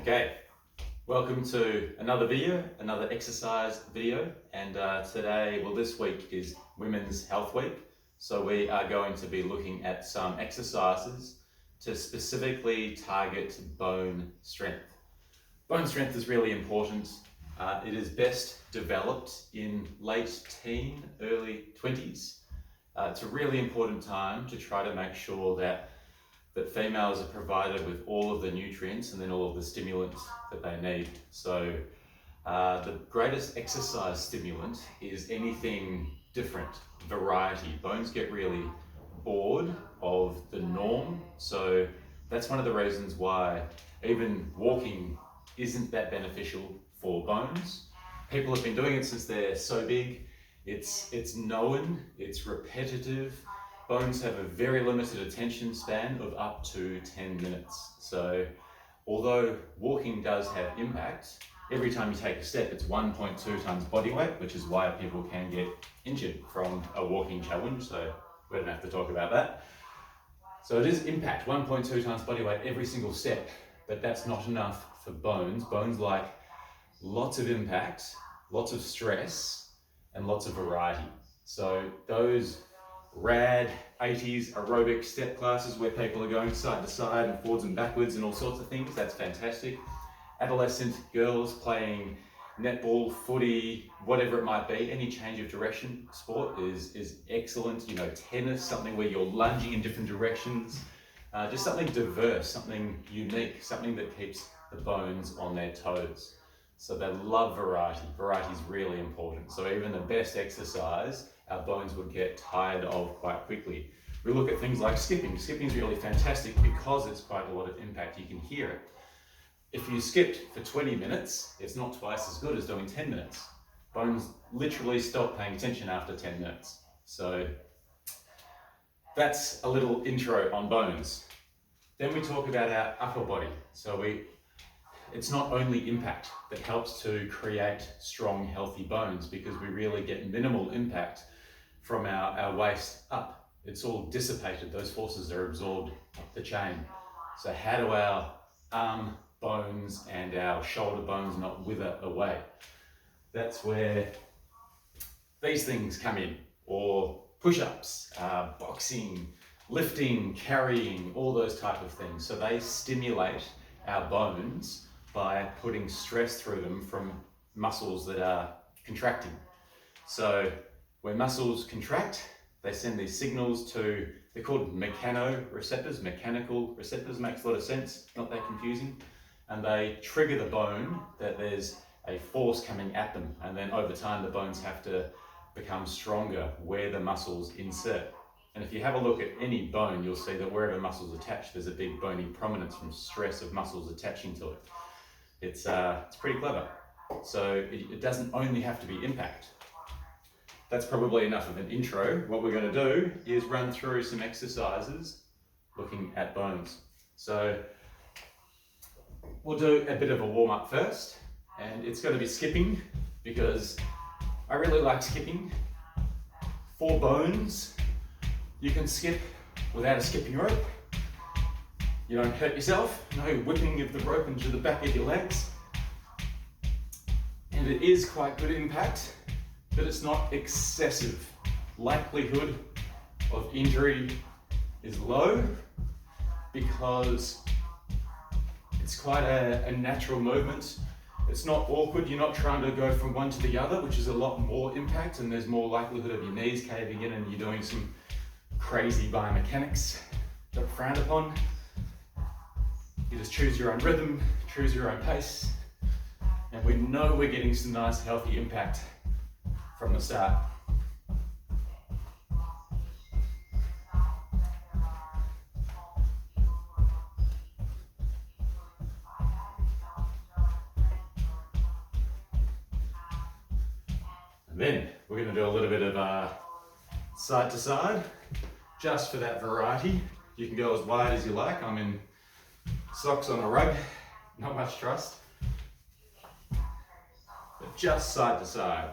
Okay, welcome to another video, another exercise video, and this week is Women's Health Week, so we are going to be looking at some exercises to specifically target bone strength. Bone strength is really important. It is best developed in late teen, early 20s. It's a really important time to try to make sure that females are provided with all of the nutrients and then all of the stimulants that they need. So the greatest exercise stimulant is anything different, variety. Bones get really bored of the norm, so that's one of the reasons why even walking isn't that beneficial for bones. People have been doing it since they're so big. It's known, it's repetitive. Bones have a very limited attention span of up to 10 minutes. So although walking does have impact, every time you take a step, it's 1.2 times body weight, which is why people can get injured from a walking challenge. So we don't have to talk about that. So it is impact, 1.2 times body weight every single step, but that's not enough for bones. Bones like lots of impact, lots of stress, and lots of variety. So those rad 80s aerobic step classes where people are going side to side and forwards and backwards and all sorts of things, that's fantastic. Adolescent girls playing netball, footy, whatever it might be, any change of direction sport is excellent. You know, tennis, something where you're lunging in different directions, just something diverse, something unique, something that keeps the bones on their toes. So they love variety. Variety is really important. So even the best exercise, our bones would get tired of quite quickly. We look at things like skipping. Skipping is really fantastic because it's quite a lot of impact. You can hear it. If you skipped for 20 minutes, it's not twice as good as doing 10 minutes. Bones literally stop paying attention after 10 minutes. So that's a little intro on bones. Then we talk about our upper body. So it's not only impact that helps to create strong, healthy bones, because we really get minimal impact from our waist up. It's all dissipated. Those forces are absorbed up the chain. So how do our arm bones and our shoulder bones not wither away? That's where these things come in, or push-ups, boxing, lifting, carrying, all those type of things. So they stimulate our bones by putting stress through them from muscles that are contracting. So when muscles contract, they send these signals to, they're called mechanoreceptors. Mechanical receptors, makes a lot of sense, not that confusing. And they trigger the bone that there's a force coming at them. And then over time, the bones have to become stronger where the muscles insert. And if you have a look at any bone, you'll see that wherever muscles attach, there's a big bony prominence from stress of muscles attaching to it. It's pretty clever. So it doesn't only have to be impact. That's probably enough of an intro. What we're going to do is run through some exercises looking at bones. So we'll do a bit of a warm-up first, and it's going to be skipping because I really like skipping. For bones, you can skip without a skipping rope. You don't hurt yourself, no whipping of the rope into the back of your legs. And it is quite good impact, but it's not excessive. Likelihood of injury is low because it's quite a natural movement. It's not awkward, you're not trying to go from one to the other, which is a lot more impact, and there's more likelihood of your knees caving in and you're doing some crazy biomechanics that are frowned upon. You just choose your own rhythm, choose your own pace, and we know we're getting some nice healthy impact from the start. And then we're going to do a little bit of side to side, just for that variety. You can go as wide as you like. I'm in socks on a rug, not much trust, but just side to side.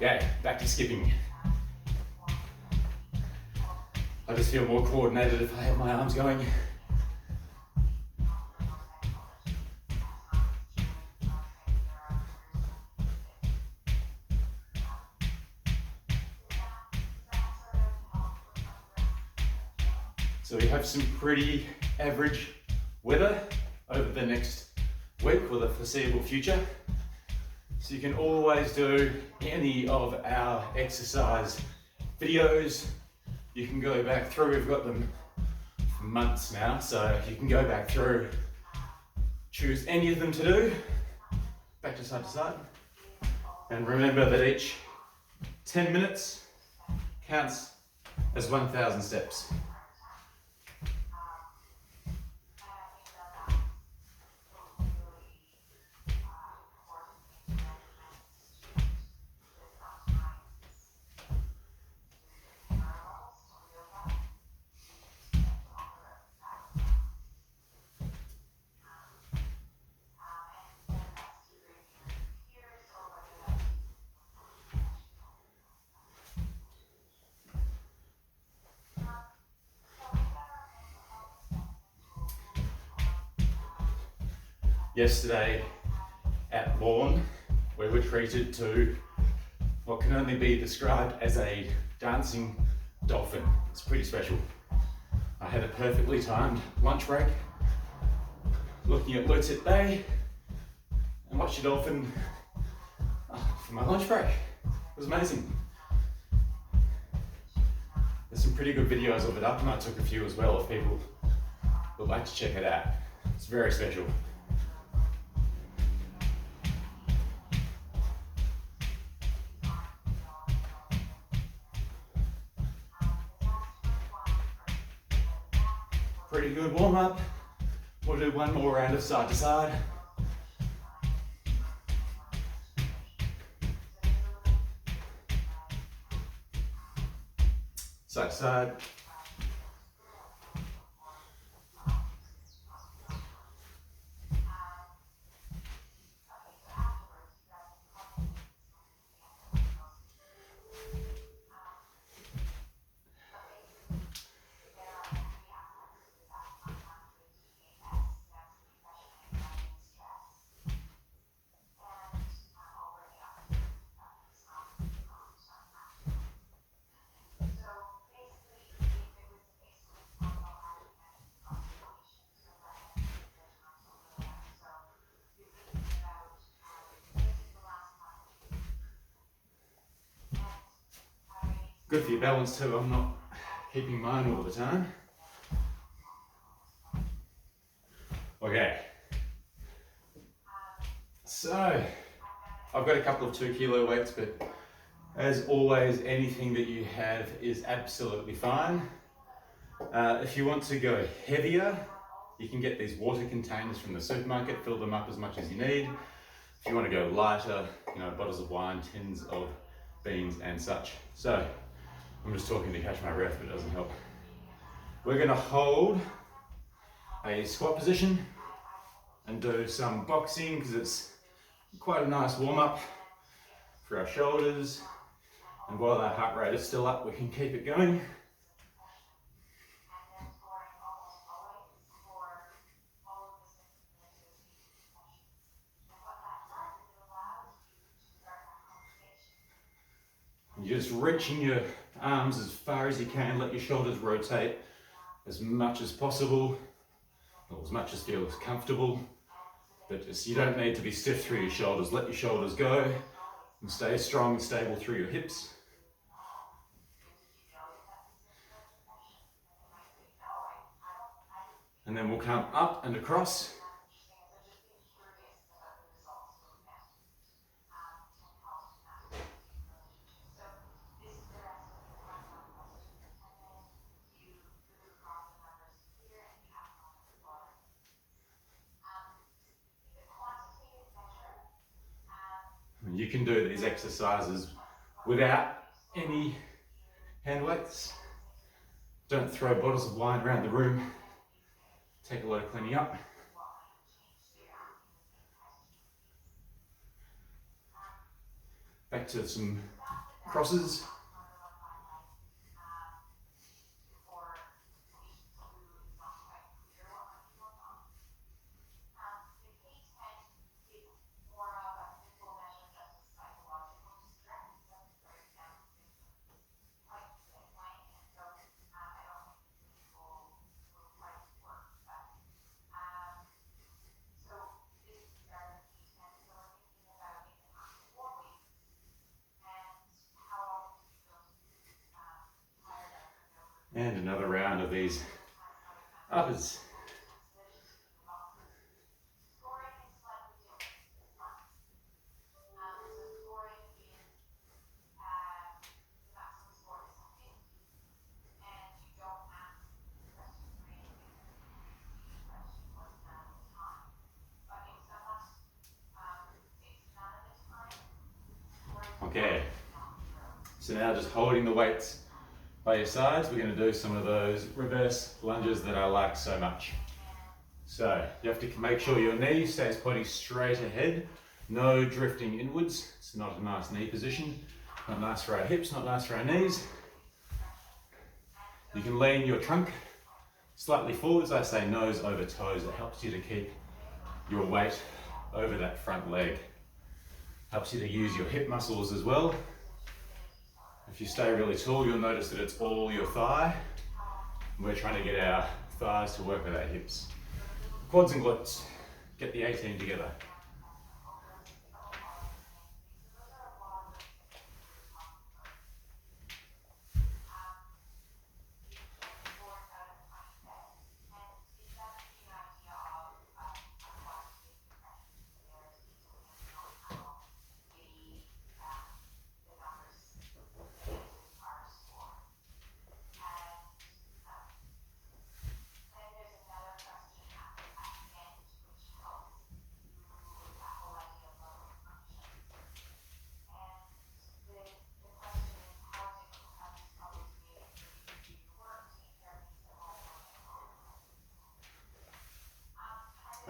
Okay, back to skipping. I just feel more coordinated if I have my arms going. So we have some pretty average weather over the next week or the foreseeable future. So you can always do any of our exercise videos. You can go back through, we've got them for months now, so you can go back through, choose any of them to do, back to side, and remember that each 10 minutes counts as 1,000 steps. Yesterday at Lawn, we were treated to what can only be described as a dancing dolphin. It's pretty special. I had a perfectly timed lunch break, looking at Lucet Bay, and watched a dolphin for my lunch break. It was amazing. There's some pretty good videos of it up, and I took a few as well if people would like to check it out. It's very special. Pretty good warm up. We'll do one more round of side to side. Side to side. Good for your balance too, I'm not keeping mine all the time. Okay, so I've got a couple of 2 kilo weights, but as always, anything that you have is absolutely fine. If you want to go heavier, you can get these water containers from the supermarket, fill them up as much as you need. If you want to go lighter, bottles of wine, tins of beans and such. So I'm just talking to catch my breath, but it doesn't help. We're going to hold a squat position and do some boxing because it's quite a nice warm up for our shoulders. And while our heart rate is still up, we can keep it going. You're just reaching your arms as far as you can, let your shoulders rotate as much as possible, or as much as feels comfortable, but just you don't need to be stiff through your shoulders. Let your shoulders go and stay strong and stable through your hips. And then we'll come up and across. You can do these exercises without any hand weights. Don't throw bottles of wine around the room. Take a lot of cleaning up. Back to some crosses. And another round of these uppers. Okay, so now just holding the weights by your sides, we're going to do some of those reverse lunges that I like so much. So you have to make sure your knee stays pointing straight ahead, no drifting inwards. It's not a nice knee position, not nice for our hips, not nice for our knees. You can lean your trunk slightly forwards. I say nose over toes. It helps you to keep your weight over that front leg. Helps you to use your hip muscles as well. If you stay really tall, you'll notice that it's all your thigh. We're trying to get our thighs to work with our hips. Quads and glutes, get the 18 together.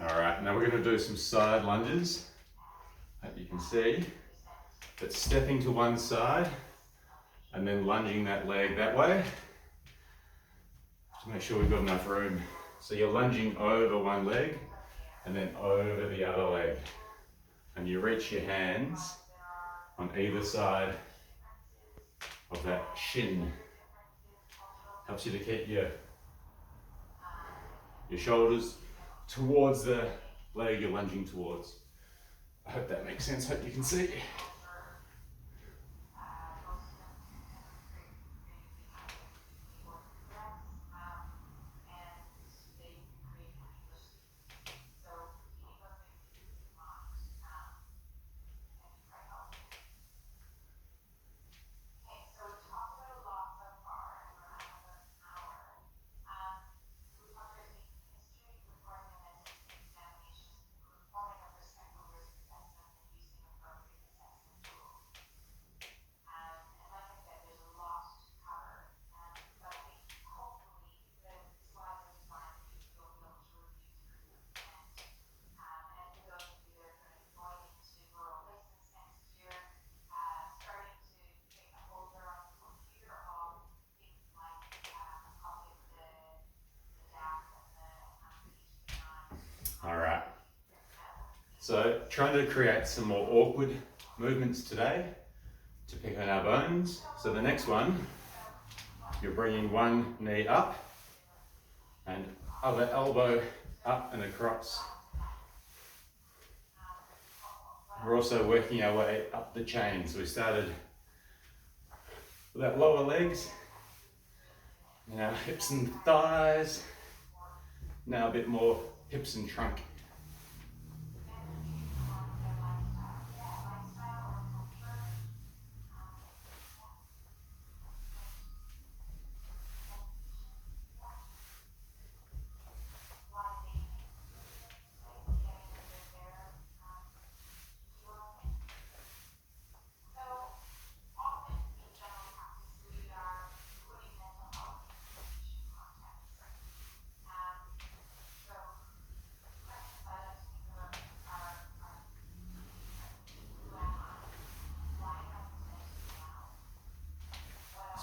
All right, now we're going to do some side lunges. Hope you can see. But stepping to one side and then lunging that leg that way. To make sure we've got enough room. So you're lunging over one leg and then over the other leg. And you reach your hands on either side of that shin. Helps you to keep your shoulders towards the leg you're lunging towards. I hope that makes sense, hope you can see. All right, so trying to create some more awkward movements today to pick on our bones. So the next one, you're bringing one knee up and other elbow up and across. We're also working our way up the chain. So we started with our lower legs, and our hips and thighs. Now a bit more hips and trunk.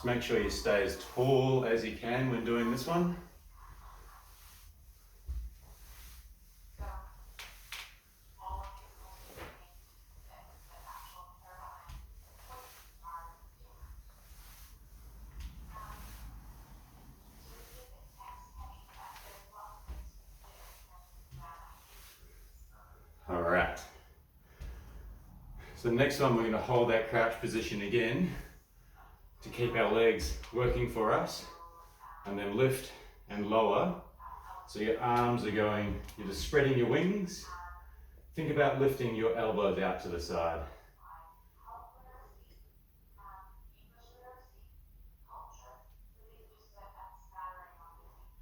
Just make sure you stay as tall as you can when doing this one. All right. So the next one, we're going to hold that crouch position again to keep our legs working for us, and then lift and lower. So your arms are going, you're just spreading your wings. Think about lifting your elbows out to the side.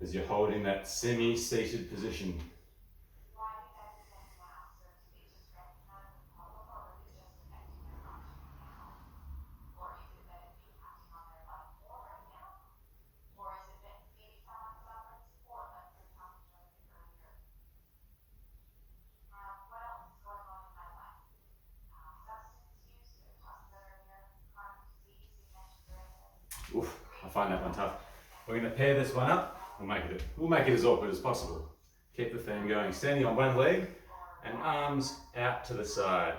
As you're holding that semi-seated position. Oof, I find that one tough. We're going to pair this one up. We'll make it as awkward as possible. Keep the thing going. Standing on one leg and arms out to the side.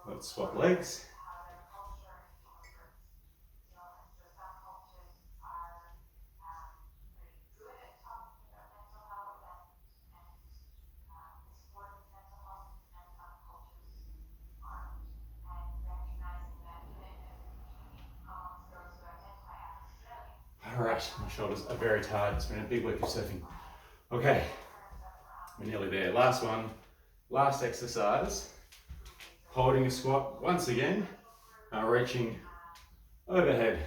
Let's swap legs. All right, my shoulders are very tired. It's been a big week of surfing. Okay, we're nearly there. Last one, last exercise. Holding a squat once again, reaching overhead.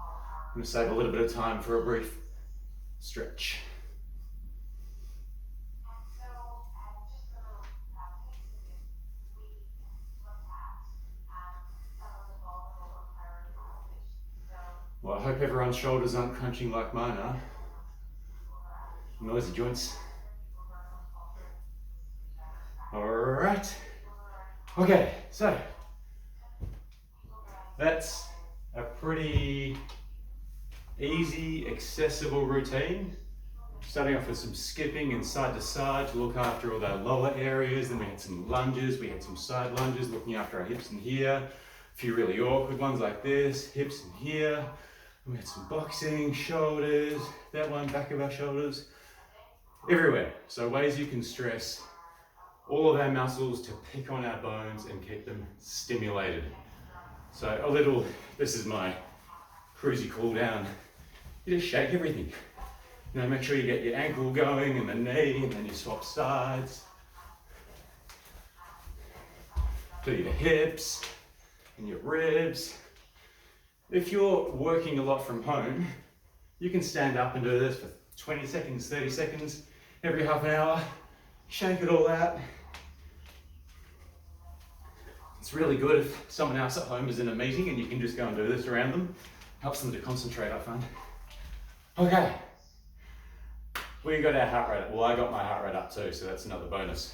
I'm going to save a little bit of time for a brief stretch. Well, I hope everyone's shoulders aren't crunching like mine are. Noisy joints. All right. Okay, so that's a pretty easy, accessible routine. Starting off with some skipping and side to side to look after all our lower areas. Then we had some lunges, we had some side lunges looking after our hips in here. A few really awkward ones like this, hips in here. We had some boxing, shoulders, that one, back of our shoulders, everywhere. So ways you can stress all of our muscles to pick on our bones and keep them stimulated. So a little, this is my cruisy cool down. You just shake everything. You know, make sure you get your ankle going and the knee, and then you swap sides. Do your hips and your ribs. If you're working a lot from home, you can stand up and do this for 20 seconds, 30 seconds, every half an hour. Shake it all out. It's really good if someone else at home is in a meeting and you can just go and do this around them. Helps them to concentrate, I find. Okay. We got our heart rate up. Well, I got my heart rate up too, so that's another bonus.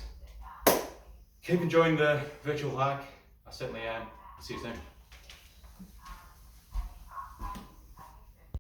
Keep enjoying the virtual hike. I certainly am. See you soon.